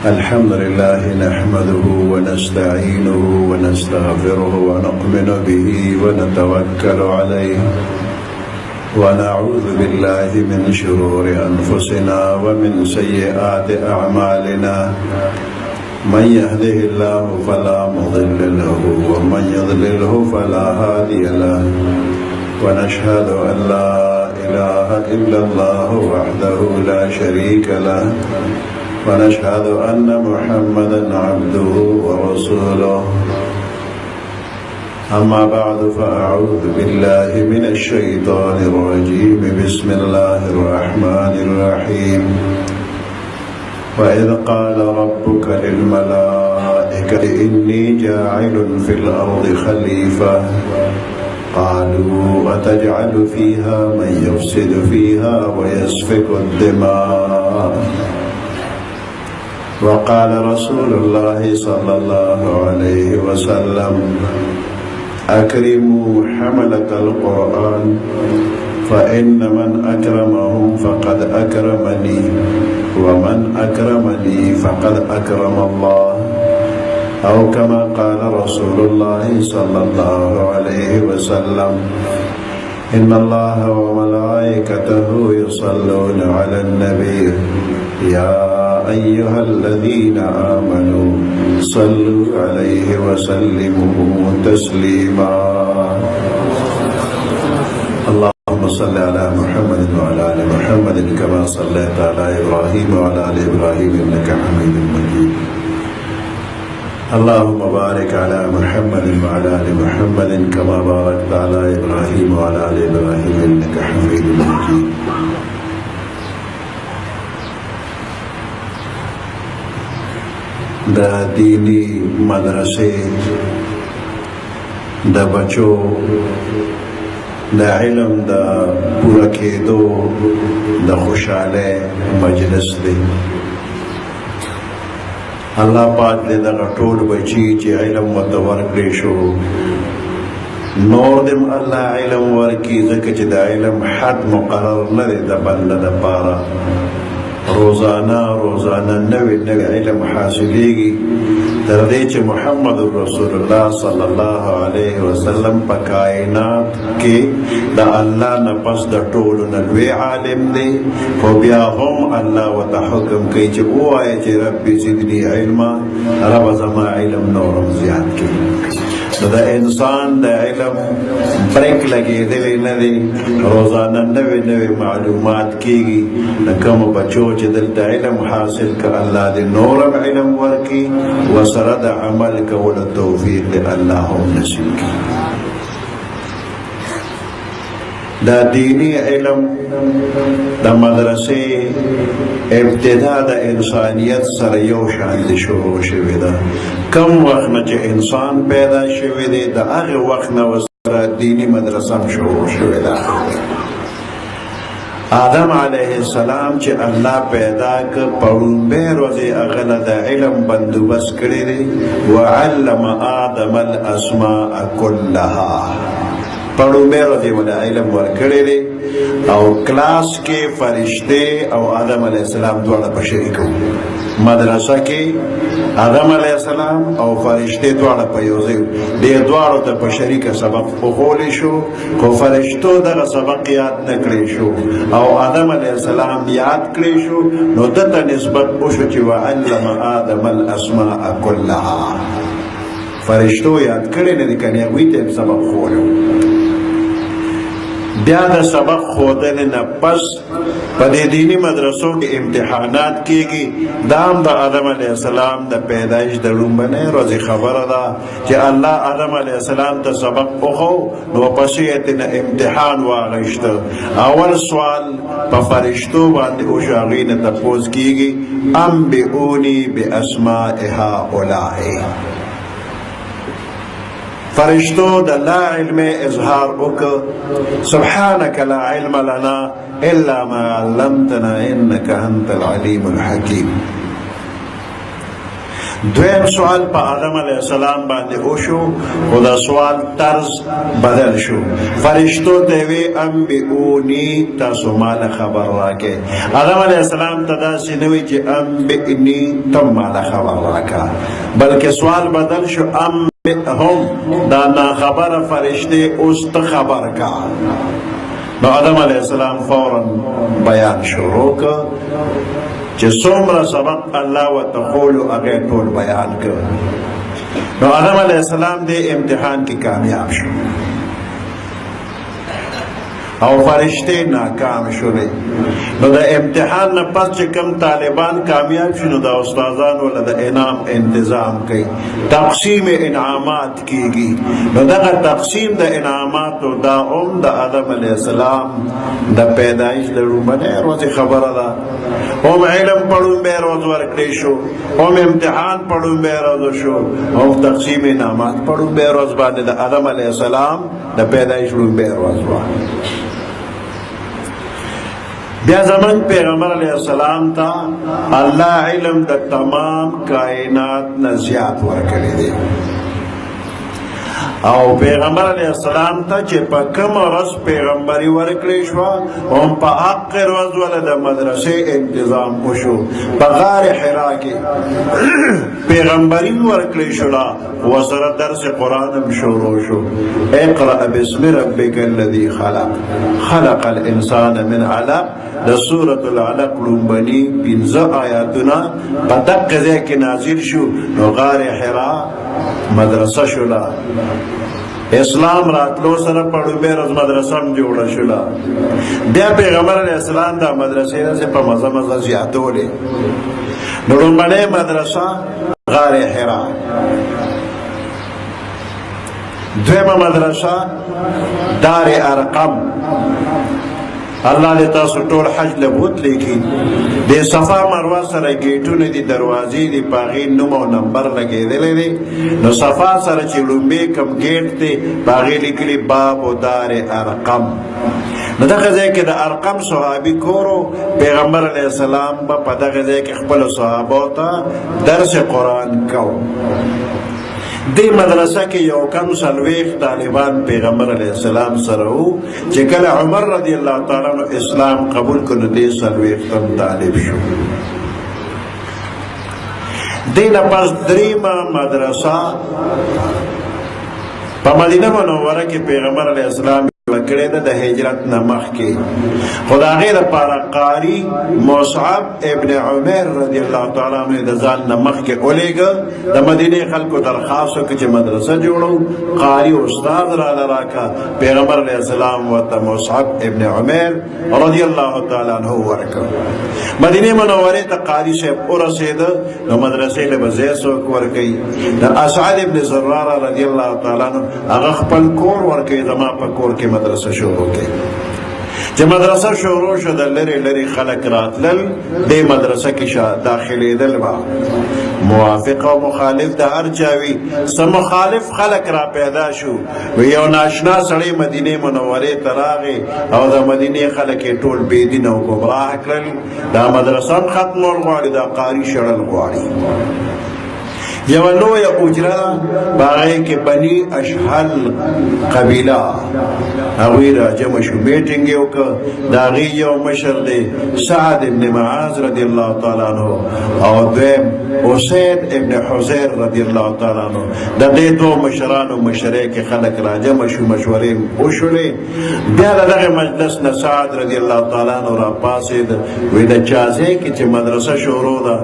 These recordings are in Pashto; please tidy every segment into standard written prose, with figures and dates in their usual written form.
الحمد لله نحمده ونستعينه ونستغفره ونؤمن به ونتوكل عليه ونعوذ بالله من شرور أنفسنا ومن سيئات أعمالنا من يهده الله فلا مضل له ومن يضلله فلا هادي له ونشهد أن لا إله إلا الله وحده لا شريك له ونشهد أن محمدا عبده ورسوله أما بعد فأعوذ بالله من الشيطان الرجيم بسم الله الرحمن الرحيم وإذ قال ربك للملائكة إني جاعل في الأرض خليفة قالوا أتجعل فيها من يفسد فيها ويسفك الدماء وقال رسول الله صلى الله عليه وسلم أكرموا حملة القرآن فإن من أكرمهم فقد أكرمني ومن أكرمني فقد أكرم الله أو كما قال رسول الله صلى الله عليه وسلم إن الله وملائكته يصلون على النبي يا أيها الذين آمنوا صلوا عليه وسلموا تسليما اللهم صل على محمد وعلى آل محمد كما صليت على إبراهيم وعلى آل إبراهيم إنك حميد مجيد اللهم بارك على محمد وعلى آل محمد كما باركت على إبراهيم وعلى آل إبراهيم إنك حميد مجيد دا دینی مدرسے دا بچو دا علم دا پورا کېدو دا خوشحاله مجلس دی الله پاک دې دغه ټول بچي چې علم ورته ورکړی شو نور دې الله علم ورکړي ځکه چې د علم حد مقرر نه دی د بنده دپاره روزانه نوی علم حاصلیږي تر دې چې محمد رسول الله صلی الله علیه وسلم په کائنات کې د الله نه پس د ټولو نه لوی عالم دی خو بیا هم الله ورته حکم کوي چې ووایه چې رب زدني علما رب زما علم نورم زیات کړي نو د انسان د علم بریک لګېدلی نه دی روزانه نوې معلومات کېږي د کومو بچو چې دلته علم حاصل که الله دې نورم علم ورکړي وسره د عمل کولو توفیق دې الله هم نصیب کړي دا دینی علم د مدرسې ابتدا د انسانیت سره یو شان دي شروع شوې ده کم وخت نه چې انسان پیدا شوی دی د هغې وخت نه ورسره دینی مدرسه هم شروع شوې ده آدم علیه السلام چې الله پیدا که په لومبۍ ورځې هغه له د علم بندوبست کړی دی وعلم آدم الاسماء کلها په لومبۍ ورځې وله علم ورکړی دی او کلاس کې فرشتې او آدم علیه السلام دواړه په شریک وو مدرسه کې آدم علیه السلام او فرشتې دواړه په یو ځای دې دواړو ته په شریکه سبق وښولی شو خو فرشتو دغه سبق یاد نه کړی شو او آدم علیه السلام یاد کړی شو نو ده ته نسبت وشو چې وعلم آدم الاسماء کلها فرشتو یاد کړی نه دي کنې هغوی ته سبق ښولی بیا د سبق ښودنې نه پس په دې دیني مدرسو کې امتحانات کېږي دا هم د آدم علیه السلام د پیدایش د لومبنۍ ورځې خبره ده چې الله آدم علیه السلام ته سبق وښو نو پسې یې ترنه امتحان واخیسته اول سوال په فرشتو باندې وشو هغوی نه تپوس کېږي انبئوني باسماء هؤلاء فرشتو د لا علم اظهار وکړ سبحانك لا علم لنا الا ما علمتنا انك انت العليم الحكيم دویم سوال پا آدم علیہ السلام باندے اوشو خدا سوال طرز بدل شو فرشتو تیوی انبئونی تاسو مال خبر راکے آدم علیہ السلام تدا سنوی چی انبئنی تم مال خبر راکا بلکہ سوال بدل شو انبئهم دانا خبر فرشتے است خبر کا نو آدم علیہ السلام فوراً بیان شروع کا چه سمرا سبق اللہ و تقولو اغیر طول بیان کر نو آدم علیہ السلام دے امتحان کی کامیاب شو او فرشتے ناکام شولی نو دا امتحان نا پس چه کم طالبان کامیاب شنو دا استاذان والا دا انعام انتظام کی تقسیم انعامات کی گی نو دا تقسیم دا انعامات دا دا آدم علیہ السلام دا پیدائش لرو بنے روزی خبر دا علم پڑھوں بے روز ورکلی شو امتحان پڑھوں بے روز شو تقسیم انعامات پڑھوں بے روز بانے دا آدم علیہ السلام دا پیدائش لرو بے روز بانے بیا زمان پیغمبر علیہ السلام تا اللہ علم دا تمام کائنات نزیات ورکلی دے او پیغمبر علیہ السلام تا چه پا کم رس پیغمبری ورکلی شوا هم پا حق روز والا دا مدرسے انتظام پشو پا غار حرا کے پیغمبری ورکلی شلا وصر درس قرآنم شروع شو اقرأ بسم ربک الذی خلق الانسان من علق دا سورة العلق لنبنی پینزا آیاتنا پا دقزے کے نازل شو نو غار حرا مدرسہ شلا اسلام راتلو سر پڑھو بے رز مدرسم جوڑا شلا بیا پیغمبر علیہ السلام دا مدرسے سے پا مزہ مزہ زیادو لے نرون بنے مدرسہ غار حرا دویم مدرسہ دار ارقم اللہ نے تاسو ټول حج لبوت لیکی دے صفا مروہ سر گیٹون دی دروازی دی پاغی نم و نمبر لگے دلے دی نو صفا سر چلومبے کم گیٹ تے پاغی لکلی باب و دار ارقم نو دا غزے کہ دا ارقم صحابی کورو پیغمبر علیہ السلام با پا دا غزے کہ خپل صحابوتا درس قرآن کو دی مدرسہ کے یو کم سلویخ طالبان پیغمبر علیہ السلام سرہو چکل عمر رضی اللہ تعالیٰ عنہ اسلام قبول کن دی سلویخ تم طالب شو دی نپس دریم مدرسہ پا مدینہ منورہ کے پیغمبر علیہ السلام وکڑے دا ہجرت نمخ کے خدا غیر پارا قاری مصعب ابن عمر رضی اللہ تعالیٰ عنہ دا زال نمخ کے اولے گا دا مدینہ خلق کو درخواستو کچھ مدرسہ جوڑو قاری استاد را لراکا پیغمبر علیہ السلام و تا مصعب ابن عمر رضی اللہ تعالیٰ عنہ ورکا مدینہ منورے تا قاری سے ارسید دا مدرسے لبزیسو ورکی دا اسعد ابن زرارہ رضی اللہ تعالیٰ عنہ اغخ پل کور ورکی زما پا کور کے مدرسہ شروع کے جب مدرسہ شروع شد لری لری خلق راتلل دے مدرسہ کی داخلی دل با موافق و مخالف دا ہر چاوی سا مخالف خلق را پیدا شو ویو ناشنا سڑی مدینہ منورے تراغی او دا مدینہ خلق ٹول بیدین و گمراہ کرل دا مدرسہ ختم الغواری دا قاری شرل غواری یولو یا اجرا باغی کے بنی اشحل قبیلہ اویرہ جمع شو میٹنگیو کا داغی یو مشر دے سعد ابن معاذ رضی اللہ تعالیٰ عنہ اور دویم اسید ابن حزیر رضی اللہ تعالیٰ عنہ دا دے دو مشران و مشرے کے خلق را جمع شو مشورے اوشلے بیادا داغی مجلس نا سعد رضی اللہ تعالیٰ عنہ را پاسید ویدہ چازے کی چھ مدرسہ شروع دا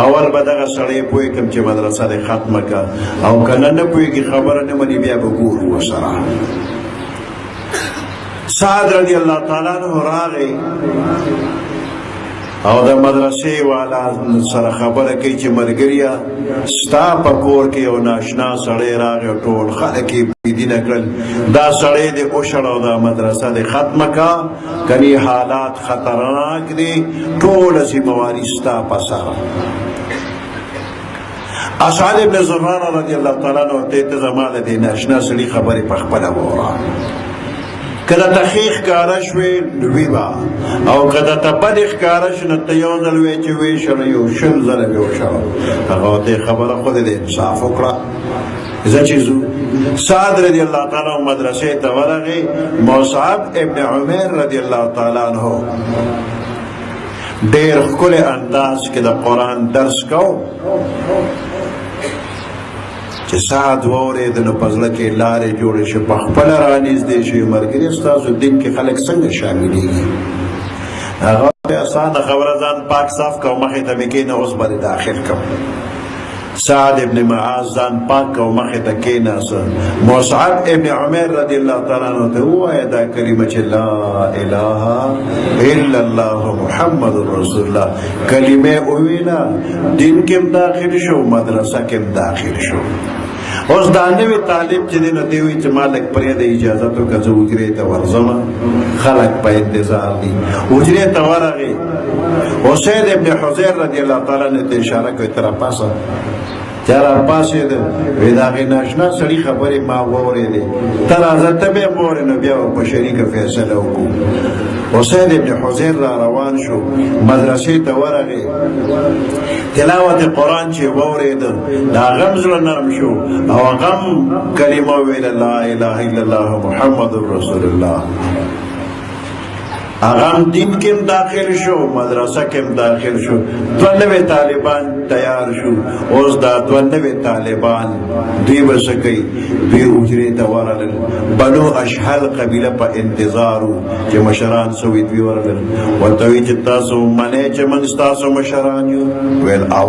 اول بداغ سڑے پوئی کم چھ مدرسہ ختم کا او کنن پوئی کی خبر نمانی بیا بگور ہوا سرا سعد رضی اللہ تعالیٰ عنہ راغی او دا مدرسے والا سر خبر کی چی مرگریا ستا پکور کی او ناشنا سڑے راغی ٹول خلقی بیدی نکرل دا سڑے دے اشڑ او دا مدرسہ دے ختم کا کنی حالات خطرناک دے ٹول اسی مواری ستا پسارا اسعد ابن زرارہ رضی اللہ تعالیٰ عنہ تیت زمان دے ناشنا سڑی خبری پخپلا بورا که درته ښې ښکاره شوې نو وي به، او که درته بدې ښکاره شي نو ته یو ځل وایې چې ویې شله، یو 100 ځله مې وشله. هغه دې خبره خو دې انصاف وکړه. زه چې ځو سعد رضی الله تعالی عنہ مدرسې ته ورغی، مصعب ابن عمیر رضی الله تعالی عنہ ډېر ښکلی انداز کې د قرآن درس کو. چې سعد واورېد نو په زړه کې لارې جوړې شي، په خپله رانږدې شي، ملګري ستاسو دین کې خلک څنګه شاملېږي؟ هغه اسانه خبره، ځان پاک صاف کو، مخې ته مې کېنه، اوس به دې داخل کړم. سعد ابن معاذ ځان پاک کو، مخې ته کېناسه. مصعب ابن عمیر رضی الله تعالی عنہ ته ووایه دا کلمه چې لا اله الا الله محمد رسول الله، کلمه وویله، دین کې هم داخل شو، مدرسه کې هم داخل شو. اوس دا نوی طالب چې دی نو دی وایي چې ما لږ پرېږده اجازه وکړه زه حجرې ته ورځمه، خلک په انتظار دي. حجرې ته ورغې، حسین ابن حضیر رضی الله تعالی عنہ ته اشاره کوي ته راپاسه. چې راپاسېده وایي د هغې ناشنا سړي خبرې ما واورېدې، ته راځه ته بیا م واورې نو بیا به په شریکه فیصله وکړو. حسین ابن حضیر را روان شو، مدرسې ته ورغې، تلاوت قرآن چې واورېده د هغه هم زړه نرم شو، او هغه هم کلمه وویله لا اله الا الله محمد رسول الله. هغه هم دین کې هم داخل شو، مدرسه کې هم داخل شو. 2 نوي طالبان تیار شو. اوس دا 2 نوي طالبان دوی به څه کوي؟ دوی حجرې ته ورغلل. بنو اشهل قبیله په انتظار وو چې مشران څه وي. دوی ورغلل، ورته وایي چې تاسو منئ چې موږ ستاسو مشران یو؟ ویل او.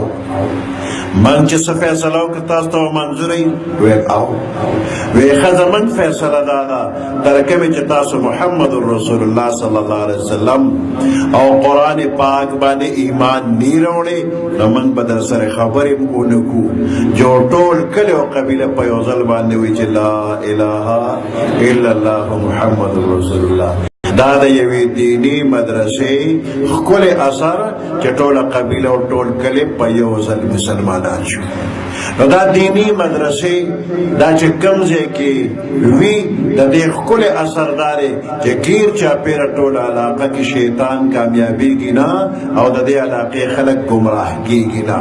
من چې څه فیصله وکړه تاسو ته منظور یې؟ ویل او. ویې ښه زموږ فیصله دا ده تر کومې چې تاسو محمد رسول الله صلی الله علیه وسلم او قرآن پاک باندې ایمان نی راوړې نو موږ به در سره خبرې ونه کړو. جو ټول کلی او قبیله په یو ځل باندې وایي چې لا اله الا الله محمد رسول الله. دا د یوې دینی مدرسې ښکلی اثر چې ټوله قبیله او ټول کلی په یو ځل مسلمانان شو. نو دا دینی مدرسې دا چې کوم ځای کې وي د دې ښکلی اثر دا دی چې ګیر چاپېره ټوله علاقه کې شیطان کامیابېږي نه او د دې علاقې خلک ګمراه کېږي نه.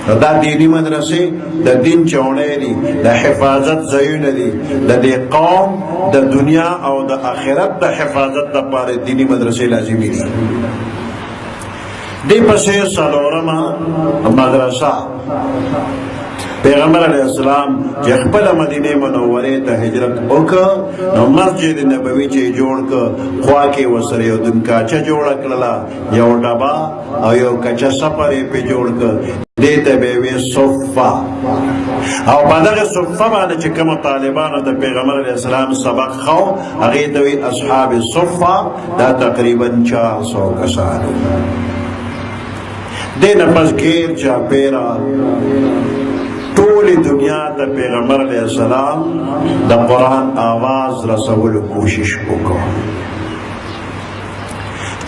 نو دا دینی مدرسې د دین چوڼی دي، د حفاظت ځایونه دي، د دې قوم د دنیا او د آخرت د حفاظت لپاره دینی مدرسې لازمي دي. دې پسې څلورمه مدرسه پیغمبر علیہ السلام چې خپله مدینه منورې ته هجرت وکړ نو مسجد نبوي چې جوړ کړ، خوا کې ورسره یو دنکاچه جوړه کړله، یو ډبه او یو کچه سفر یې پې جوړ کړ، دې ته به یې ویې صفه. او په دغه صفه باندې چې کومو طالبانو د پیغمبر علیه السلام سبق خو هغې ته وایي اصحاب صفه. دا تقریبا 400 کسان. دې نه پس ګیر چاپېره ټولې دنیا د پیغمبر علیه السلام د قرآن آواز رسولو کوشش وکړو.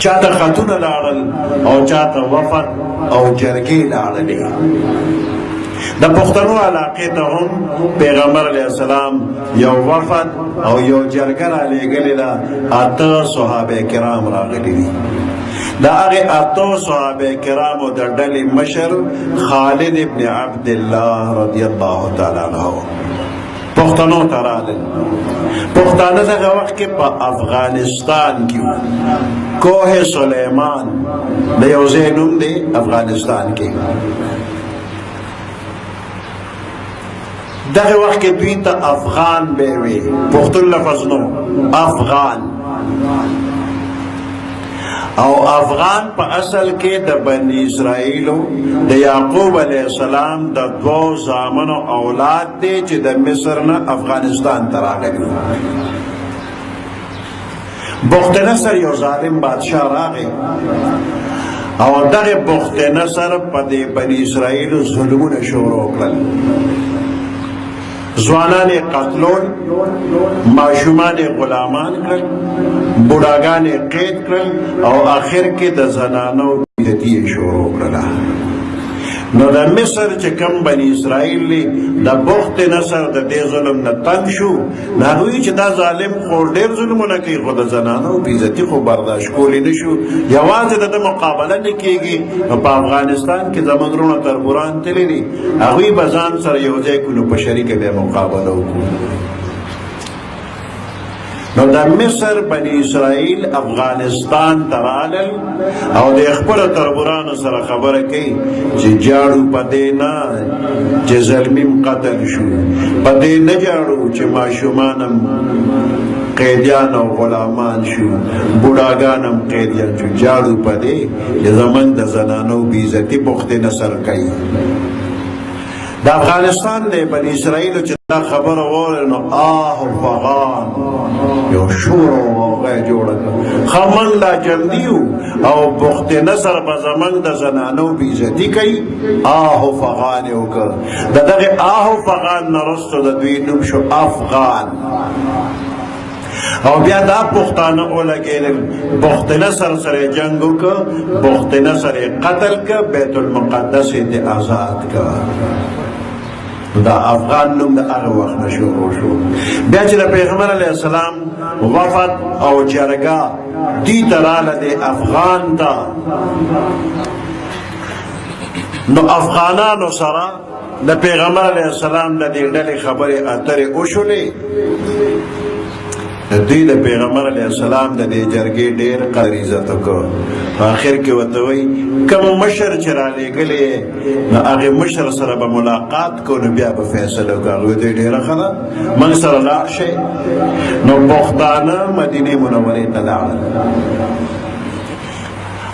چاته خطونه لاړل او چاته وفد او جرګې لاړلې. د پښتنو علاقې ته هم پیغمبر علیه السلام یو وفد او یو جرګه رالیږلې ده. 8 صحابه کرام راغلي دي. دا هغه 8 صحابه کرامو د ډلې مشر خالد ابن عبد الله رضی الله تعالی عنہ پښتنو ته راغلل. پښتانه دغه وخت کې په افغانستان کې وو. کوه سلیمان د یو ځای نوم دی افغانستان کې. دغه وخت کې دوی ته افغان به وي، پښتون لفظ نو افغان. او افغان په اصل کې د بنی اسرائیلو د یعقوب علیه السلام د 2 زامنو اولاد دی چې د مصر نه افغانستان ته راغلي. بخت نصر یو ظالم بادشاه راغی او دغه بخت نصر په دې بنی اسرائیلو ظلمونه شروع کړل. ځوانان یې قتلول، ماشومان یې غلامان کړل، بوډاګان یې قید کړل او آخر کې د زنانو بېعزتي یې شروع کړله. نو د مصر چې کم بني اسرائیل لی د بخت نصر د دې ظلم نه تنګ شو، هغوی چې دا ظالم خو ډېر ظلمونه کوي، خو د زنانو بېعزتي خو برداشت کولی نه شو، یوازې د ده مقابله نه کېږي. نو په افغانستان کې زموږ وروڼه تربوران تللي دي، هغوی به ځان سره یو ځای کړو، په شریکه بیا مقابله وکړو. نو د مصر بني اسرائیل افغانستان ته رالل او د خپلو تربورانو سره خبره کوي چې جاړو په دې نه چې ظلمیم قتل شو، په دې نه جاړو چې ماشومان هم قیدیان او غلامان شو، بوډاګان هم قیدیان شو، جاړو په دې چې زموږ د زنانو بېعزتي بخت نصر کوي. د افغانستان د بني اسرائیلو چې دا خبره واورې نو آه و فغان یو شور او غوغه جوړه کړه، ښه موږ لا جلدي یو او بخت نصر به زموږ د زنانو بېعزتي کوي. آه و فغان یې وکړه. د دغې آه و فغان نه وروسته د دوی نوم شو افغان. او بیا دا پښتانه ولګېدل، بخت نصر سره یې جنګ وکړه، بخت نصر یې قتل کړه، بیت المقدس یې آزاد کړه. دا افغان نوم د هغه وخت نه شروع شو. بیا چې د پیغمبر علیه السلام وفد او جرګه دې ته راله د افغان ته، نو افغانانو سره د پیغمبر علیه السلام د دې ډلې خبرې اترې وشولې. دوی د پیغمبر علیه السلام د دې جرګې ډېر قدر عزت وکړ. په آخر کې ورته وایي کوم مشر چې رالېږلی نو هغې مشر سره به ملاقات کوو، نو بیا به فیصله وکړو. هغوی دوی ډېره ښه ده، موږ سره لاړ شئ. نو پښتانه مدینې منورې ته لاړل.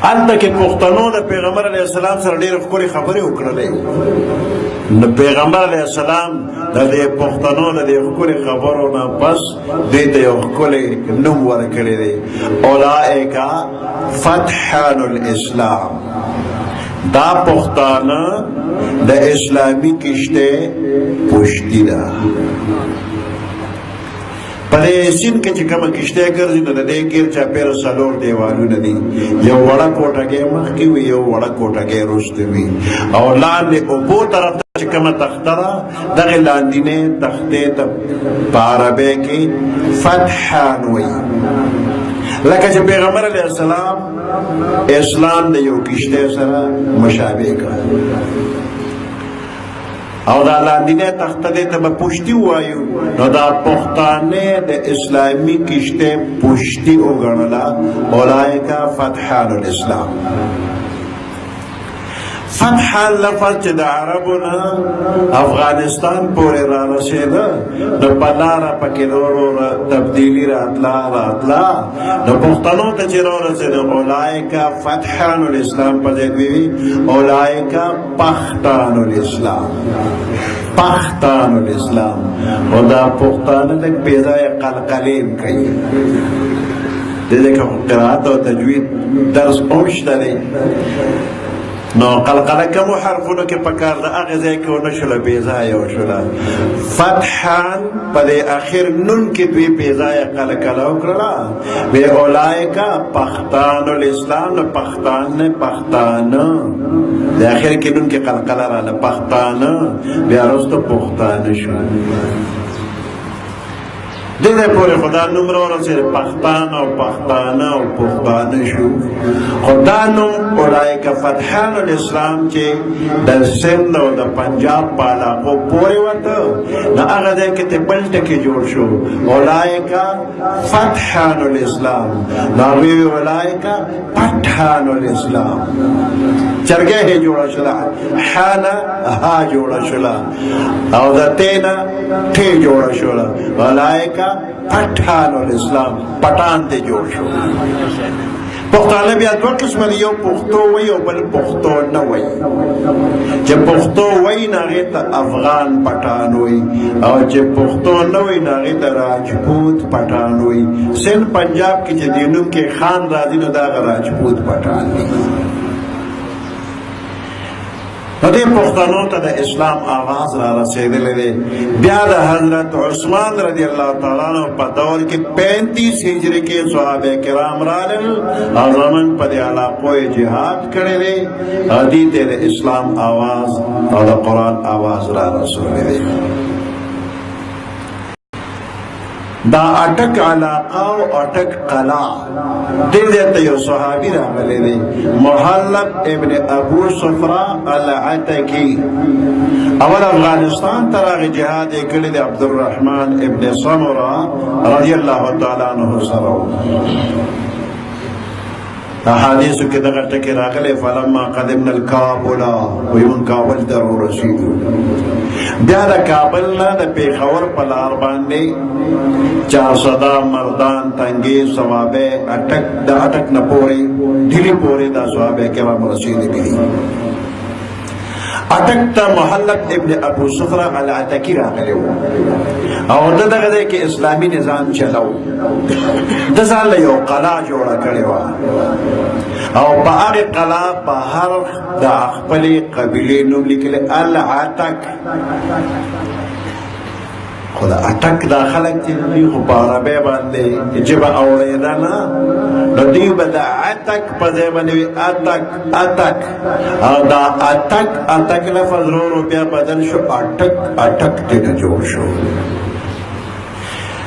هلته کې پښتنو د پیغمبر علیه السلام سره ډېرې ښکلې خبرې وکړلې. نو پیغمبر علیه السلام د دې پښتنو د دې ښکلې خبرو نه پس دوی ته یو ښکلی نوم ورکړی دی، اولئک فتحان الاسلام. دا پښتانه د اسلامي کشتۍ پشتي ده. په دې سیند کې چې کومه کشتۍ ګرځي نو د دې ګیر چاپېره څلور دیوالونه دي، یو وړه کوټګۍ مخکې وي، یو وړه کوټګۍ وروسته وي، او لاندې اوبو طرف ته چې کومه تخته ده دغې لاندینۍ تختې ته په عربۍ کې فتحان وایي. لکه چې پیغمبر علیه السلام اسلام د یو کشتۍ سره مشابه کړ، او دا لاندینۍ تخته دې ته به پشتي ووایو. نو دا پښتانه د اسلامي کشتۍ پشتي وګڼله، اولئک فتحان الاسلام. فتح لفظ چې د عربو نه افغانستان پورې را رسېده، نو په لاره پکې ورو تبدیلي راتله نو پښتنو ته چې را رسېده اولئک فتحان الاسلام په ځای وي اولئک پختان الاسلام. پختان الاسلام. او دا پښتانه لږ بې ځایه قلقلې کوي. دې کې قرائت او تجوید درس هم شته دی. نو قلقله کومو حرفونو کې پکار ده، هغې ځای کې ونه شوله، بې ځایه وشوله. فتحان په دې اخر نون کې دوی بې ځایه قلقله وکړله، وی اولئک پختان الاسلام. نو پختان نه پښتانه، د اخر کې نون کې قلقله راله، پښتانه بیا وروسته پښتانه شو. دې ځای پورې خو دا نوم راورسېد، پښتان او پښتانه او پښتانه شو. خو دا نوم اولئک فتحان الاسلام چې د سند او د پنجاب په علاقو پورې وته، نو هغه ځای کې ته بل ټکی جوړ شو، اولئک فتحان الاسلام. نو هغوی وی اولئک پټحان الاسلام. چرګۍ یې جوړه شوله، ح نه ها جوړه شوله، او د ت نه ټ جوړه شوله، اولئک پټحان الاسلام. پټان ته جوړ شو. پښتانه بیا دوه قسمه دي، یو پښتو وایي او بل پښتو نه وایي. چې پښتو وایي نو هغې ته افغان پټان وایي، او چې پښتو نه وایي نو هغې ته راجپوت پټان وایي. سند پنجاب کې چې دې نوم کې خان راځي نو دا هغه راجپوت پټان دی. نو دې پښتنو ته د اسلام آواز را رسېدلی دی. بیا د حضرت عثمان رضی الله تعالی عنہ په دور کې 35 هجري کې صحابه کرام رالل او زمونږ په دې علاقو یې جهاد کړی دی. دې ته د اسلام آواز او د قرآن آواز را رسولی دی. دا اٹک علاقہ و اٹک قلعہ دل دیتا یو صحابی راغلی دی محلب ابن ابو صفرہ العتکی. اول افغانستان تراغ جہاد اکلی دی عبدالرحمن ابن سمرہ رضی اللہ تعالیٰ عنہ سرو. احادیثو کی دغه ټکی راغلی فلما قدمنا الکابل ویمون کابل ته ورسیدو. بیا د کابل نه د پیښور په لار باندې چارسده مردان تنګي صوابه اټک د اټک نه پورې ډیلی پورې دا صحابه کرام رسیدلي. اٹک تا محلب ابن ابو صفرہ العتکی راغلی و او دغه ځای کې اسلامی نظام چلو. د ځان له یو قلعه جوړه کړې وه او په هغې قلعه بهر د خپلې قبیلې نوم لیکلی العتک. خو د اټک دا خلک چې دوی خو په عربۍ باندې ژبه اورېده نه نو دوی به د اتک په ځای باندې وي اتک اتک او دا اتک اتک لفظ ورو بیا بدل شو اټک اټک تېنه جوړ شو.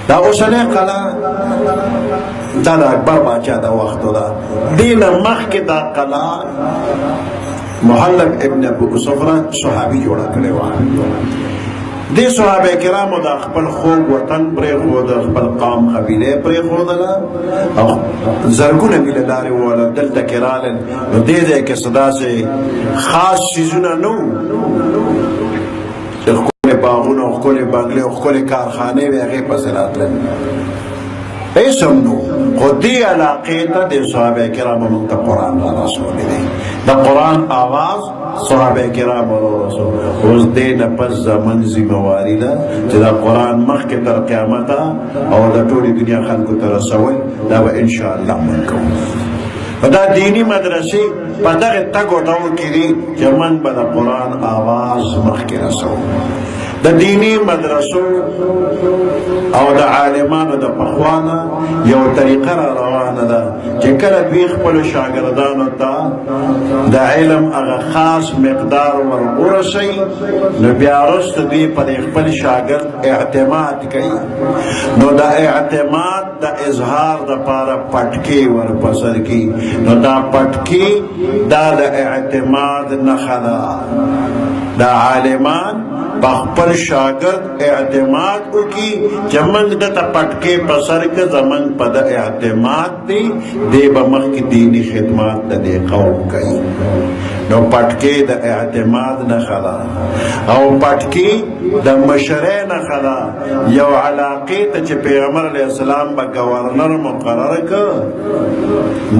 دا اوسنۍ قلعه دا د اکبر باچا د وختو ده. دې نه مخکې دا قلعه محلب ابن ابو صفرہ صحابي جوړه کړې وه. دې صحابه کرامو د خپل خوږ وطن پرېښود، خپل قام قبیله پرېښودله او زرګونه میله لارې ووهله دلته کې رالل. نو دې ځای کې څه داسې خاص څیزونه نه وو چې ښکلې باغونه او ښکلې بنګلې او ښکلې کارخانې وې هغې پسې راتلل هېڅ هم نه خو دې علاقې ته د صحابه کرامو موږ ته قرآن را رسولی دی. د قرآن آواز صحابه کرام ورسول. اوس دې نه پس زموږ ذمهواري ده چې دا قرآن مخکې تر قیامته او د ټولې دنیا خلکو ته رسول دا به انشاءالله موږ کوو. دا دینی مدرسې په دغه تګ و ډول کې دي چې موږ به د قرآن آواز مخکې رسوو. د دینی مدرسو او د عالمانو د پخوانه یو طریقه را روانه ده چې کله دوی خپلو شاګردانو ته د علم هغه خاص مقدار ور ورسوي نو بیا وروسته دوی په خپل شاګرد اعتماد کوي. نو د اعتماد د اظهار دپاره پټکې ورپسر کي. نو دا پټکې دا د اعتماد نښه ده. دا عالمان په خپل شاګرد اعتماد وکړي چې موږ دته پټکې په سر کې زموږ په د اعتماد دی دی به مخکې دیني خدمات د دې قوم کوي. نو پټکې د اعتماد نښه ده او پټکې د مشرۍ نښه ده. یو علاقې ته چې پیغمبر علیه السلام به ګورنر مقرر کړ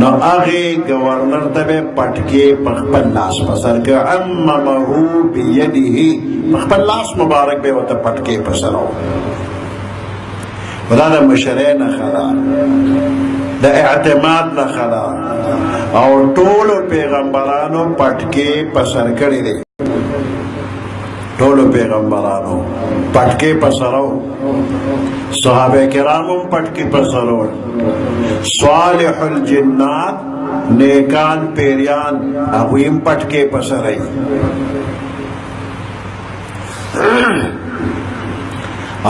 نو هغې ګورنر ته به پټکې په خپل لاس په سر کړ عممه بیده په خپل لاس مبارک به ورته پټکې په سر و. دا د مشرۍ نښه ده د اعتماد نښه ده او ټولو پیغمبرانو پټکې په سر کړي دي. ټولو پیغمبرانو پټکې په سر و. صحابه کرام هم پټکې په سر و. صالح الجنات نیکان پیریان هغوی هم پټکې په سر وي.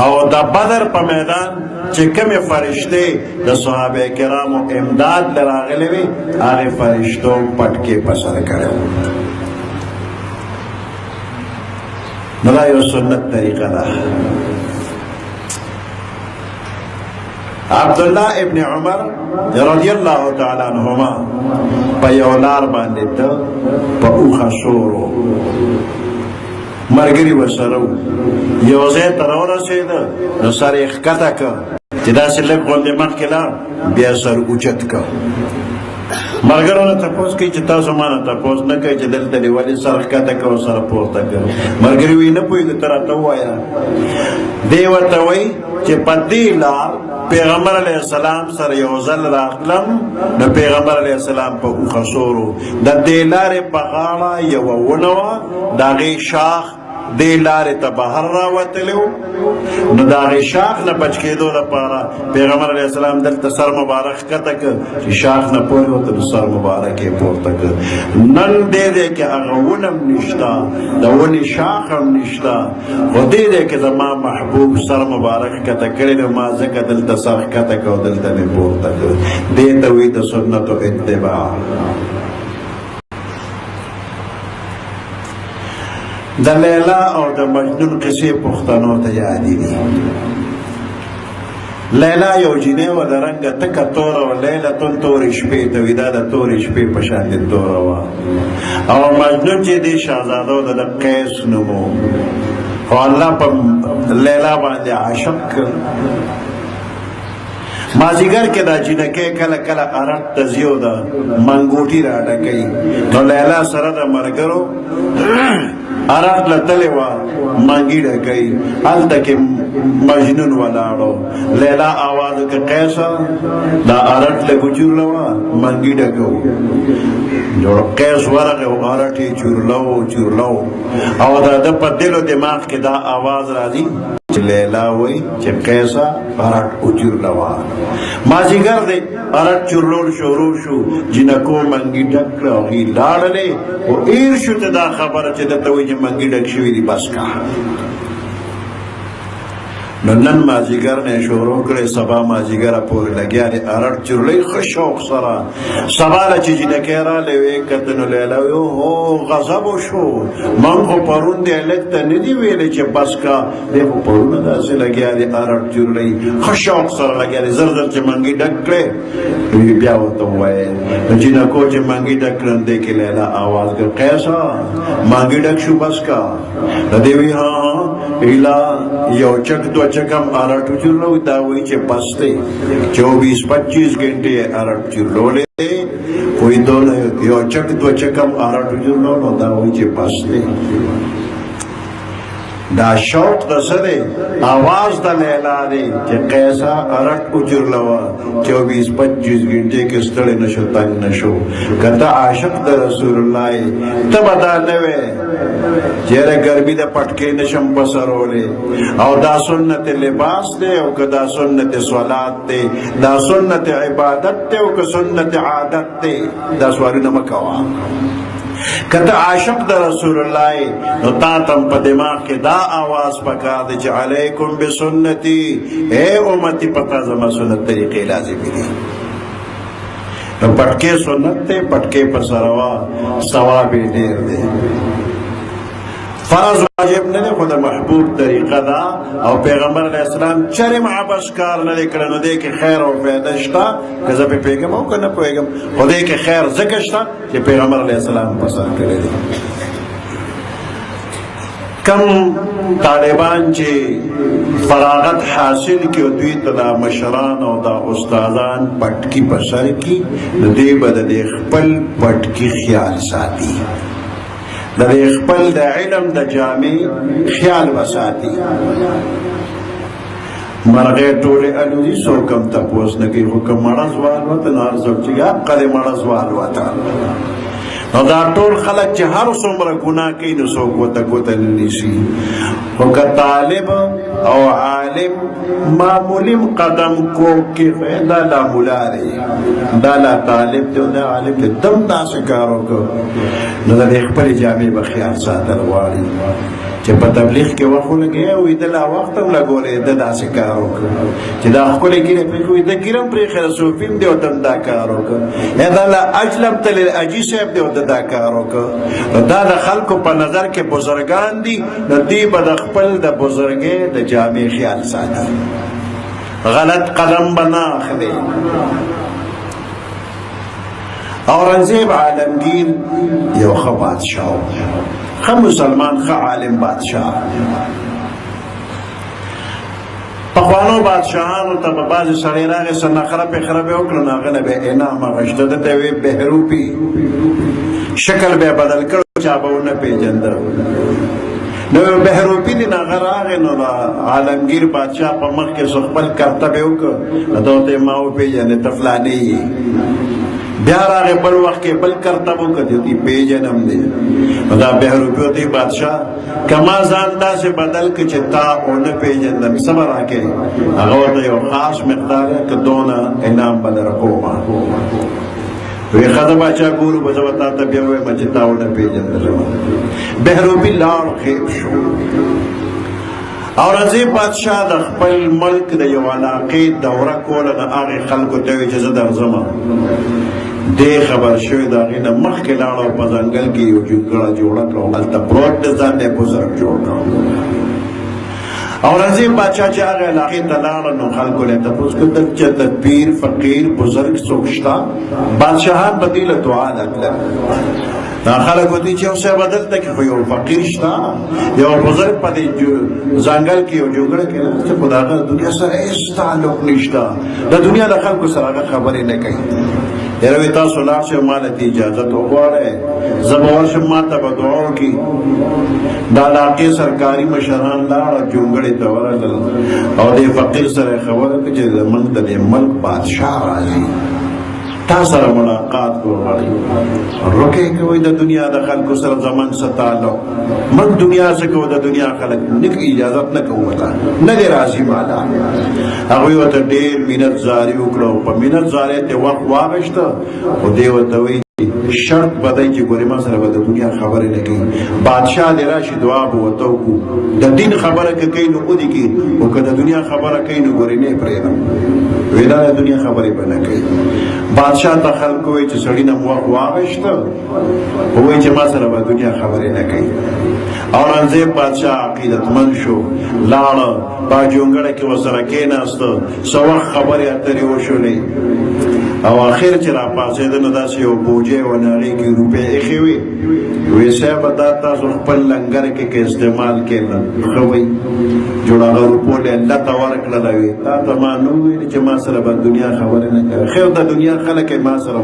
او د بدر په میدان چې کومې فرشتې د صحابه کرامو امداد ته راغلې وې هغې فرشتو پټکې په سر کړی و. نو دا یو سنت طریقه ده. عبدالله ابن عمر رضی الله تعالی عنهما په یو لار باندې ته په اوښه سور و مرګري ورسره و. یو ځای ته راورسېده نو سر یې ښکته کړه چې داسې لږ غوندې مخکې لاړ بیا سر اوچت کړه. ملګرو نه تپوس کوي چې تاسو ما نه تپوس نه کوي چې دلته دی ولې سر ښکته کوو سره پورته کوو. ملګري وایي نه پوهېږو ته راته ووایه. دی ورته وایي چې په دې لار پیغمبر علیه السلام سره یو ځل راتلم نو پیغمبر علیه السلام په اوښه سور و. د دې لارې په غاړه یوه ونه وه، د هغې شاخ دې لارې ته بهر راوتلی و. نو د هغې شاخ نه بچ کېدو لپاره پیغمبر علیه السلام دلته سر مبارک ښکته کړ چې شاخ نه پورته نو سر مبارک یې پورته کړ. نن دې دی کې هغه ونه هم نشته، د ونې شاخ هم نشته، خو دې دی کې زما محبوب سر مبارک ښکته کړی نو ما ځکه دلته سر ښکته کړ او دلته مې پورته کړ. دې ته وایي د سنتو اتباع. د لیلا او د مجنون قصې پښتنو ته یادې دي. لیلا یو جینۍ وه د رنګه تکه توره وه، لیلتون تورې شپې ته وایي، دا د تورې شپې په شانې توره وه. او مجنون چې دی شهزاده و د قیس نوم و، خو الله په لیلا باندې عاشق کړ. مازیګر کې دا جینکۍ کله کله ارټ ته ځي او د منګوټي راډکوي. نو لیلا سره د ملګرو ارټ له تلې وه منګي ډکوي، هلته کې مجنون ولاړو. لیلا آواز وکړه قیسه دا ارټ له ګجورله وه منګي ډکو. قیس ورغی او ارټ یې چورلو او د ده په دل و دماغ کې دا آواز راځي چې لیلا وایي چې قیسه ارټ وچورله وه. مازدیګر دی ارټ چورلول شروع شو، جینکو منګي ډک کړه او هغې لاړلې او ایر شو ته دا خبره چې درته وایي چې منګي ډک شوي دي بس کا. نو نن مازدیګر نه شروع کړې، سبا مازدیګره پورې لګیا دی ارټ چورلۍ ښه شوق سره. سبا له چې جینکۍ راغلی ویې کتل نو لیلا وایي هو غضب وشو، من خو پرون دی هلک ته نه دي ویلی چې بس کا، دی خو پرونه داسې لګیا دی ارټ چورلۍ ښه شوق سره لګیا دی. زر زر چې منګي ډک کړې بیا ورته ووایې. نو جینکو چې منګي ډک کړل دی کې لیلا آواز کړ قیسه منګي ډک شو بس کا. نو دی وایي ها ایلا یو چک دو چکم ارټ چورلو، دا وایي چې بس دی 24-25 घंटे ارټ چورلولی دی، کوئی دونه یو چک دو چکم ارټ چورلو نو دا وایي چې بس دی. دا شوق د څه دی؟ آواز د لیلا دی چې قیسه ارټ وچورله وه 24-25 घंटे کې ستړی نشو تنګ نشو. که ته عاشق د رسول الله یې ته به دا نه وې چې یاره ګرمي د پټکۍ نشم په سرولی، او دا سنت لباس دی او که دا سنت صلات دی، دا سنت عبادت دی او که سنت عادت دی. دا سوالونه مه کوه. که ته عاشق د رسول الله نو تا تم په دماغ کې دا آواز پکار دی چې علیکم بسنتی، اے امتی پتا زما سنت طریقې لازمي دي. نو پټکې سنت دی، پټکې پر سره وا ثواب یې ډېر دی. فرض واجب نه دی، خو د محبوب طریقه ده او پیغمبر علیه السلام چرې عبث کار نه دی کړی. نو دی کې خیر او فایده شته، که زه پرې پوهېږم او که نه پوهېږم، خو دی کې خیر ځکه شته چې پیغمبر علیه السلام په سر کړی دی. کم طالبان چې فراغت حاصل کړي او دوی ته دا مشران او دا استادان پټکي په سر کړي، نو دوی به د دې خپل پټکي خیال ساتي، د خپل د علم د جامع خیال وساتي. مرغې ټولې الوزي، څوک هم تپوس نه کوي، خو که مړز والوته نو هر څوک چې حقه دی مړز والوته. نو دا ټول خلک چې هر څومره ګناه کوي نو څوک ورته ګوته نه نیسي. خو که طالب او عالم معمولیم قدم کوږ کړي، دا لا ملا دی، دا لا طالب دی او دا عالم دی، دم داسې کار وکړو نو د دې خپلې جامې به خیال ساتل غواړي. چې په تبلیغ کې وخت ولګوي او ده لا وخت هم لګولی، ده داسې کار وکړه چې دا ښکلې ګیرې پرېښوي، ده ګیره هم پرېښې، صوفي هم دی او ده هم دا کار وکړه، یا دا لا اجلم تلل اجي صاحب دی او ده دا کار وکړه. نو دا د خلکو په نظر کې بزرګان دي، نو دوی به د خپل د بزرګۍ د جامې خیال ساتي، غلط قدم به نه اخلي. اورنګزیب عالمگیر یو ښه بادشاه و، ښه مسلمان، ښه عالم بادشاه. پخوانو بادشاهانو ته به بعضې سړی راغی څه نخره پخره به یې وکړه نو هغه نه به یې انعام اخیسته ده ته یې بهروپي شکل به یې بدل کړ چا به ونه پېژنده نو بهروپي دی نه هغه راغی نو د عالمګیر بادشاه په مخ کې څه خپل کرتب یې وکړ نو ده ورته یې ما وپېژندې ته فلانی یې بیا راغی بل وخت کې بل کرتب وکړ دی پېژنم دی نو دا بهروپي ورته یې بادشاه که ما ځان داسې بدل کړ چې تا ونه پېژندم څه به راکوې هغه ورته یو خاص مقدار که دونه انعام به در کومه وی ښځه باچا ګورو به زه به تا ته بیا ووایم چې تا ونه پېژندلم بهروپي لاړ خیب شو اورنګزېب بادشاه د خپل ملک د یو علاقې دوره کوله د هغې خلکو ته ویې چې زه درځمه دی خبر شوی د هغې نه مخکې لاړ او په ځنګل کې یو جونګړه جوړه کړه هلته پروت دی ځان یې بزرګ جوړ کړ اورنګزېب بادشاه چې هغې علاقې ته لاړه نو خلکو له یې تپوس کړل چې د پیر فقیر بزرګ څوک شته بادشاهان به دې له دعا نه تلل دا خلک ودي چې اوس یې بدلته کې خو یو فقیر شته یو بزرګ په دې ځنګل کې یو جوګړه کې چې خو د هغه دنیا سره هېڅ تعلق نشته د دنیا د خلکو سره هغه خبرې نه کوي یاره وی تاسو لاړ شئ ما له دې اجازت وغواړئ زه به ورشم ما ته به دعا وکړي د علاقې سرکاري مشران لاړه جونګړې ته ورغلل او دې فقیر سره یې خبره کړه چې زموږ د دې ملک بادشاه راځي تا سره ملاقات وغواړي روکې کوئ د دنیا د خلکو سره زموږ څه تعلق موږ دنیا څه کوو د دنیا خلک اجازت نه کوو ورته نه دی راځي ماله هغوی ورته ډېر مینت زاري وکړه او په مینت زارۍ ته وخت واخیسته خو دې ورته وایي شرط بدای چې ګورې ما سره به د دنیا خبرې نه کوي بادشاه دې راشي دعا به ورته وکړو د دین خبره که کوي نو ودې کړي خو که د دنیا خبره کوي نو ګورې نه یې پرېږدم وایي دا د دنیا خبرې به نه کوي بادشاه ته خلکو وایي چې سړي نه مو وخت واخیسته وایي چې ما سره به دنیا خبرې نه کوي اورنګزېب بادشاه عقیدتمند شو لاړه په جونګړه کې ورسره کېناسته څه وخت خبرې اترې وشولې او آخر چې را پاڅېده نو داسې یو بوجۍ و نه هغې کې روپۍ ایښې وې وی صاحبه دا تاسو خپل لنګر کې که استعمال کړله ښه وی جوړ هغه روپو له لته ورکړله وي تا ته ما نه وویلې چې ما سره به دنیا خبرې نه کوي خیر د دنیا خلک یې ما سره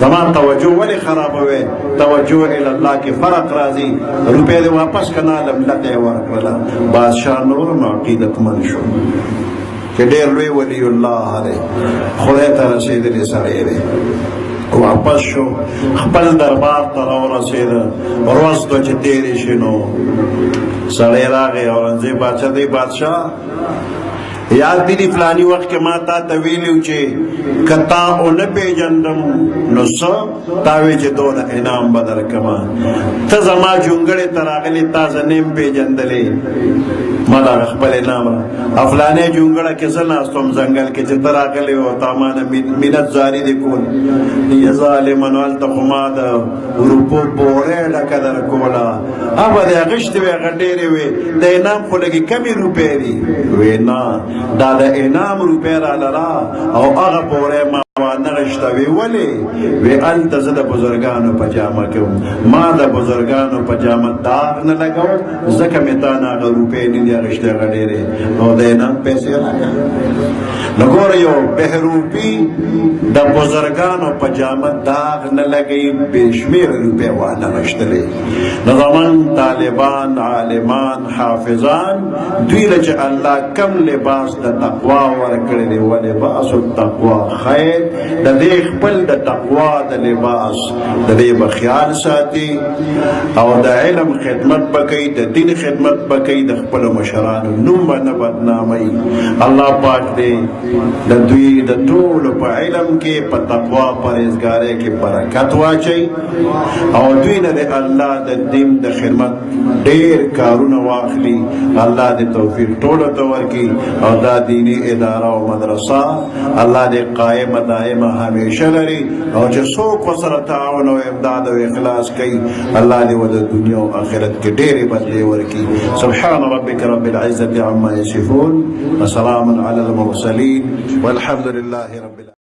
زما توجه ولې خرابوې توجه الله کې فرق راځي روپۍ دې واپس که نه لم لته یې ورکړله بادشاه نور هم عقیدتمند شو چې ډېر لوی ولی الله دی خدای ته رسېدلی سړی دی واپس شو خپل دربار ته راورسېده ورځ دوه چې تېرې شي نو سړی راغی اورنګزېب بادشاه دی بادشاه یاد دي فلانی وخت کې ما تا ته ویلي چې که تا ونه پېژندم نو څه تا وی چې دونه انعام به درکړمه ته زما جونګړې ته راغلې تا زه نه یم پېژندلې ما د هغه خپل انعام فلانی جونګړه کې زه ناست وم ځنګل کې چې ته راغلې وې او تا ما نه منت زاري دې کول یا ظالمه نو هلته خو ما د روپو بورۍ ډکه درکوله هغه دې اخیستې وې هغه ډېرې وې د انعام خو لږې کمې روپۍ دي وې نه دا د انعام روپۍ رالره او هغه بورۍ ما نغشته وی ولې وی هلته زه د بزرګانو په جامه کې وم ما د بزرګانو په جامه داغ نه لګوم ځکه مې تا نه هغه روپۍ نه دي اخیستې هغه ډېرې او د انعام پیسې راکړه نو ګوره یو بهروپي د بزرګانو په جامه داغ نه لګوي بې شمېره روپۍ وانغښتلې نو زموږ طالبان عالمان حافظان دوی له چې الله کم لباس د تقوا ورکړی دی ولباس التقوا خیر د دې خپل د تقوا د لباس د دې به خیال ساتي او د علم خدمت به کوي د دین خدمت به کوي د خپلو مشرانو نوم به نه بدناموي الله پاک دې د دوی د ټولو په علم کې په تقوا پرهیزګارۍ کې برکت واچوي او دوی نه د الله د دین د خدمت ډېر کارونه واخلي الله دې توفیق ټولو ته ورکړي او دا دیني اداره او مدرسه الله دې قائمه دائمه همیشه لري او چې څوک ورسره تعاون او امداد او اخلاص کوي الله دې ورته دنیا او آخرت کې ډېرې بدلې ورکړي سبحان ربك رب العزة عما يصفون وسلام على المرسلين والحمد لله رب العالمين